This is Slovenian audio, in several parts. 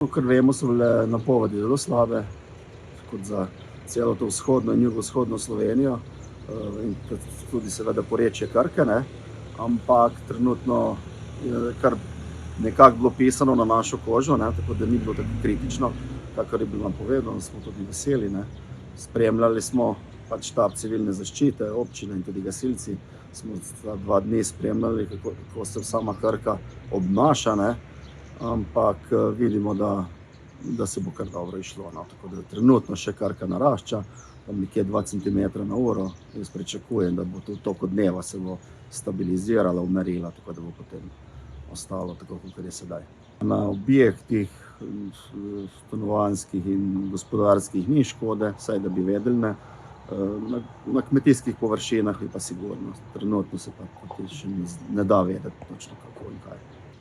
Kakor vemo, so bile napovedi zelo slabe, kot za celo to vzhodno in jugovzhodno Slovenijo, in tudi seveda porečje Krke, ne. Ampak trenutno je kar nekako bilo pisano na našo kožo, ne, tako da ni bilo tako kritično, kakor je bilo napovedano, smo tudi veseli, ne. Spremljali smo pač štab civilne zaščite, občine in tudi gasilci, smo 2 dni spremljali, kako se sama Krka obnaša, ne. Ampak vidimo, da se bo kar dobro išlo, no. Tako da trenutno še Krka narašča, tam nekje 2 centimetra na uro. Jaz pričakujem, da bo to v toku dneva se bo stabilizirala, umirila, tako da bo potem ostalo tako, kakor je sedaj. Na objektih stanovanjskih in gospodarskih ni škode, vsaj da bi vedeli, ne. Na kmetijskih površinah je pa sigurno. Trenutno se pa še ne da vedeti točno, kako in kaj.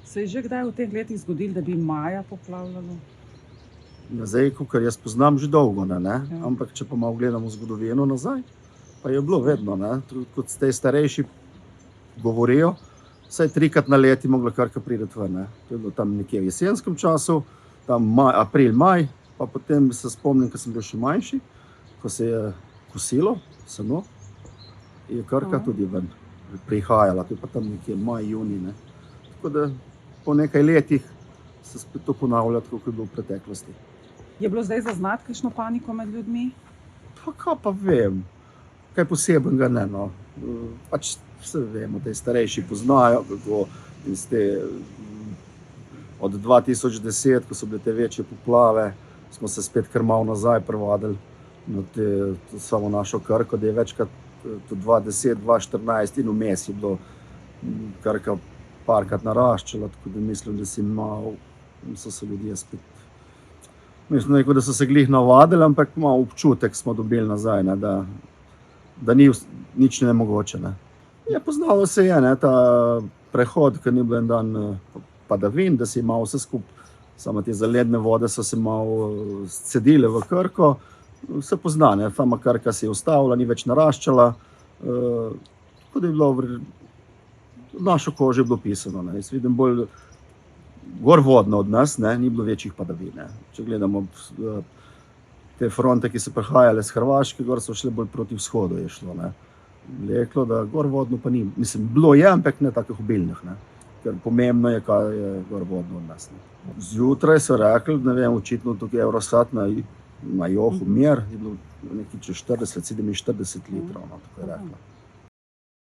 Se je že kdaj v teh letih zgodilo, da bi maja poplavljalo? Zdaj, kakor jaz poznam, že dolgo ne. Ja. Ampak če pa malo gledamo zgodovino nazaj, pa je bilo vedno, ne. Kot te starejši govorijo, vsaj 3-krat na leto je mogla Krka priti ven, ne. To je bilo tam nekje v jesenskem času, tam april, maj, pa potem se spomnim, ko sem bil še manjši, ko se je kosilo seno, je Krka tudi ven prihajala, to je pa tam nekje maj, junij, ne. Tako da po nekaj letih se spet to ponavlja, tako kot je bilo v preteklosti. Je bilo zdaj zaznati kakšno paniko med ljudmi? Pa kaj pa vem, kaj posebnega ne, no. Pač vse vemo, da starejši poznajo, kako iz te od 2010, ko so bile te večje poplave, smo se spet kar malo nazaj privadili na samo našo Krko, da je večkrat tudi 2010, 2014 in vmes je bilo Krka parkrat naraščala, tako da mislim, da so se ljudje spet, mislim, da so se glih navadili, ampak malo občutek smo dobili nazaj, ne, da ni nič nemogoče, ne. Ja, poznalo se je, ne, ta prehod, ko ni bilo en dan padavin, da se je malo vse skupaj, samo te zaledne vode so se malo scedile v Krko, vse pozna, ne, sama Krka se je ustavila, ni več naraščala, tako da je bilo v našo kožo je bilo pisano, ne. Jaz vidim bolj gorvodno od nas, ne, ni bilo večjih padavin, ne. Če gledamo te fronte, ki so prihajale s Hrvaške, gor so šle bolj proti vzhodu je šlo, ne. Reklo, da gorvodno pa ni, mislim, bilo je, ampak ne takih obilnih, ne. Ker pomembno je, kaj je gorvodno od nas, ne. Zjutraj so rekli, ne vem, očitno tukaj Eurostat na Johu mer, je bilo nekaj čez 47 litrov, no, tako je rekla.